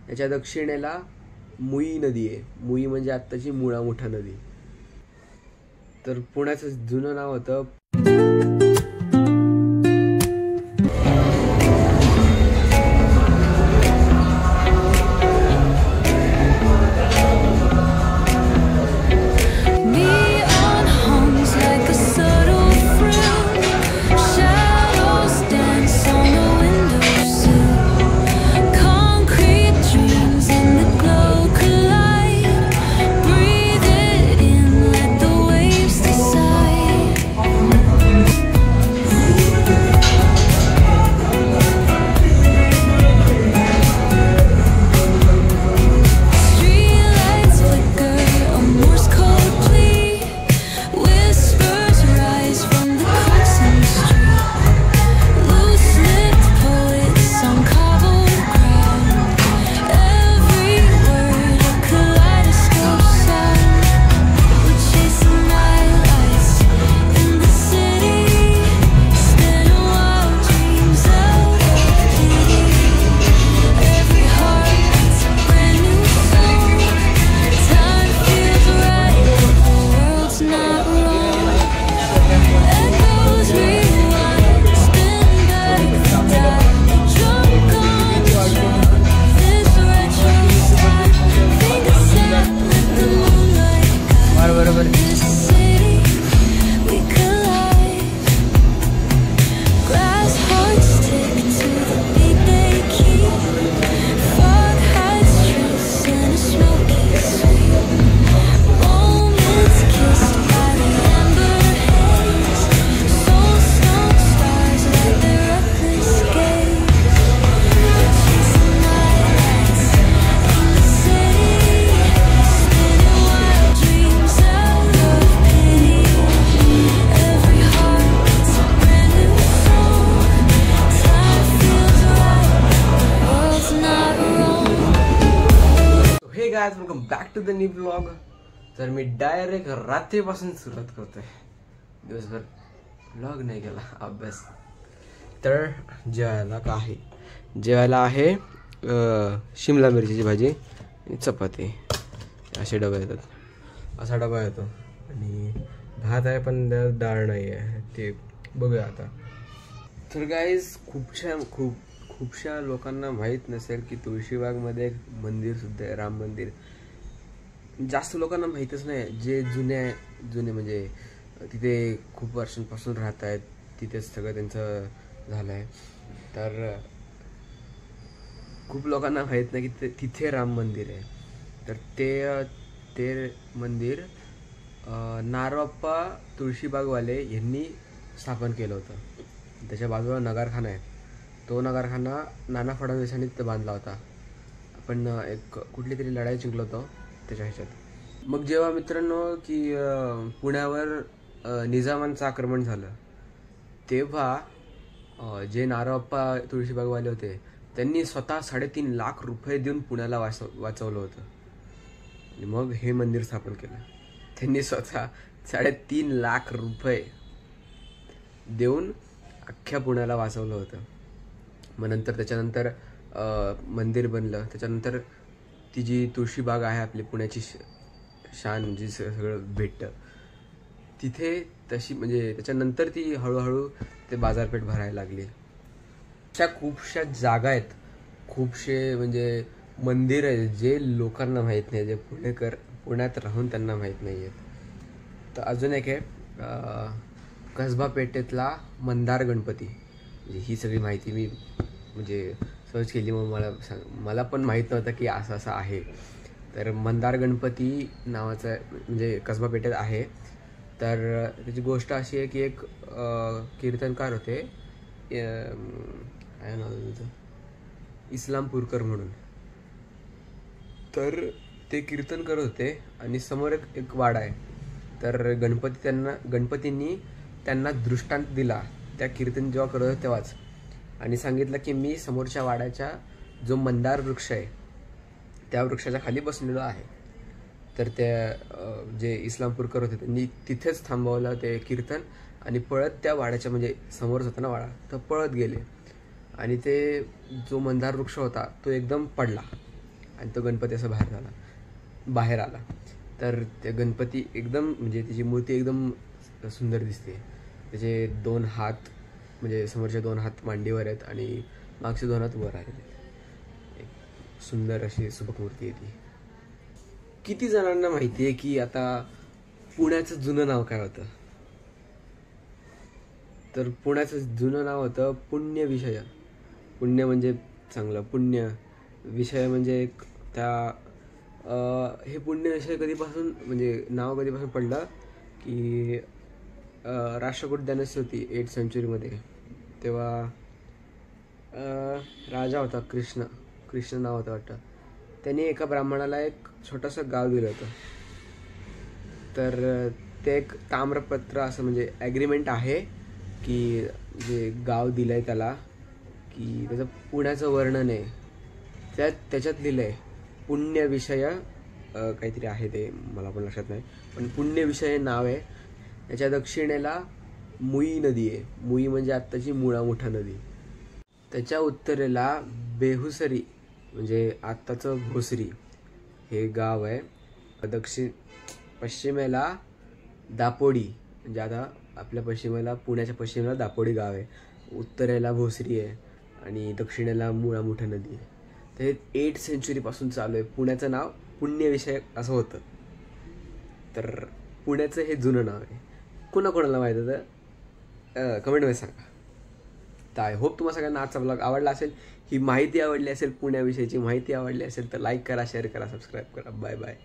याच्या दक्षिणेला मुई नदी आहे. मुई म्हणजे आत्ताची मुळा मोठा नदी. तर पुण्याचं जुनं नाव होतं guys welcome back to the new blog. तर मी डायरेक्ट रात्रीपासून सुरुवात करतोय. दिवसभर ब्लॉग नाही केला, अभ्यास. तर जेवायला आहे शिमला मिरचीची भाजी आणि चपाती. असे डबे येतात, असा डबा येतो. आणि भात आहे पण डाळ नाही आहे, ते बघूया आता. तर गाईज खूपशा लोकांना माहीत नसेल की तुळशीबागमध्ये एक मंदिर सुद्धा आहे, राम मंदिर. जास्त लोकांना माहीतच नाही. जे जुने म्हणजे तिथे खूप वर्षांपासून राहत आहेत, तिथेच सगळं त्यांचं झालं आहे. तर खूप लोकांना माहीत नाही की तिथे राम मंदिर आहे. तर ते मंदिर नारोप्पा तुळशीबागवाले यांनी स्थापन केलं होतं. त्याच्या बाजूला नगारखाना आहे. तो नगारखाना नाना फडणवीसांनी तिथे बांधला होता. आपण एक कुठली तरी लढाई जिंकलो होतो त्याच्या ह्याच्यात. मग जेव्हा मित्रांनो की पुण्यावर निजामांचं आक्रमण झालं, तेव्हा जे नारोप्पा तुळशीबागवाले होते त्यांनी स्वतः 3.5 लाख रुपये देऊन पुण्याला वाचवलं होतं. आणि मग हे मंदिर स्थापन केलं. त्यांनी स्वतः 3.5 लाख रुपये देऊन अख्ख्या पुण्याला वाचवलं होतं. मग त्याच्यानंतर मंदिर बनलं. त्याच्यानंतर ती जी तुळशीबाग आहे आपली पुण्याची शान, जी सगळं भेटतं तिथे, तशी म्हणजे त्याच्यानंतर ती हळूहळू ते बाजारपेठ भरायला लागली. अशा खूपशा जागा आहेत, खूपशे म्हणजे मंदिर आहेत जे लोकांना माहीत नाही, जे पुण्यात राहून त्यांना माहीत नाही आहेत. तर अजून एक आहे कसबा पेठेतला मंदार गणपती. म्हणजे ही सगळी माहिती मी म्हणजे सर्च केली, मग मला पण माहीत नव्हतं की असं आहे. तर मंदार गणपती नावाचं म्हणजे कसबा पेठेत आहे. तर त्याची गोष्ट अशी आहे की एक कीर्तनकार होते, काय नाव त्याचं, इस्लामपूरकर म्हणून. तर ते कीर्तन करत होते आणि समोर एक वाडा आहे. तर गणपतींनी त्यांना दृष्टांत दिला त्या कीर्तन जेव्हा करत होते तेव्हाच, आणि सांगितलं की मी समोरच्या वाड्याच्या जो मंदार वृक्ष आहे त्या वृक्षाच्या खाली बसलेलो आहे. तर त्या जे इस्लामपूरकर होते त्यांनी तिथेच थांबवलं ते कीर्तन आणि पळत त्या वाड्याच्या म्हणजे समोरच होता ना वाडा, तर पळत गेले. आणि ते जो मंदार वृक्ष होता तो एकदम पडला. आणि तो गणपती असा बाहेर आला. तर ते गणपती एकदम म्हणजे त्याची मूर्ती एकदम सुंदर दिसते. त्याचे 2 हात म्हणजे समोरचे 2 हात मांडीवर आहेत आणि मागचे 2 हात वर आलेले आहेत. एक सुंदर अशी सुबक मूर्ती आहे ती. किती जणांना माहिती आहे की आता पुण्याचं जुनं नाव काय होतं? तर पुण्याचं जुनं नाव होतं पुण्यविषय. पुण्य म्हणजे चांगलं, पुण्य विषय म्हणजे एक हे पुण्यविषय कधीपासून म्हणजे नाव कधीपासून पडलं की राष्ट्रकूट डायनेस्टी होती 8th सेंचुरीमध्ये. तेव्हा राजा होता कृष्ण नाव होतं वाटतं. त्यांनी एका ब्राह्मणाला एक छोटंसं गाव दिलं होतं. तर ते एक ताम्रपत्र असं म्हणजे ॲग्रीमेंट आहे की जे गाव दिलं आहे त्याला की त्याचं पुण्याचं वर्णन आहे. त्याच्यात लिहिलं आहे पुण्यविषय काहीतरी आहे, ते मला पण लक्षात नाही, पण पुण्यविषय नाव आहे. त्याच्या दक्षिणेला मुई नदी आहे. मुई म्हणजे आत्ताची मुळा मोठा नदी. त्याच्या उत्तरेला बेहुसरी म्हणजे आत्ताचं भोसरी हे गाव आहे. पश्चिमेला दापोडी म्हणजे आता आपल्या पुण्याच्या पश्चिमेला दापोडी गाव आहे. उत्तरेला भोसरी आहे आणि दक्षिणेला मुळा मोठा नदी आहे. तर हे 8th सेंचुरीपासून चालू आहे. पुण्याचं नाव पुण्यविषय असं होतं. तर पुण्याचं हे जुनं नाव आहे. कोणाला माहीत होतं कमेंटमध्ये सांगा. तर आय होप तुम्हाला सगळ्यांना आजचा ब्लॉग आवडला असेल. ही माहिती आवडली असेल, पुण्याविषयीची माहिती आवडली असेल तर लाईक करा, शेअर करा, सबस्क्राईब करा. Bye bye.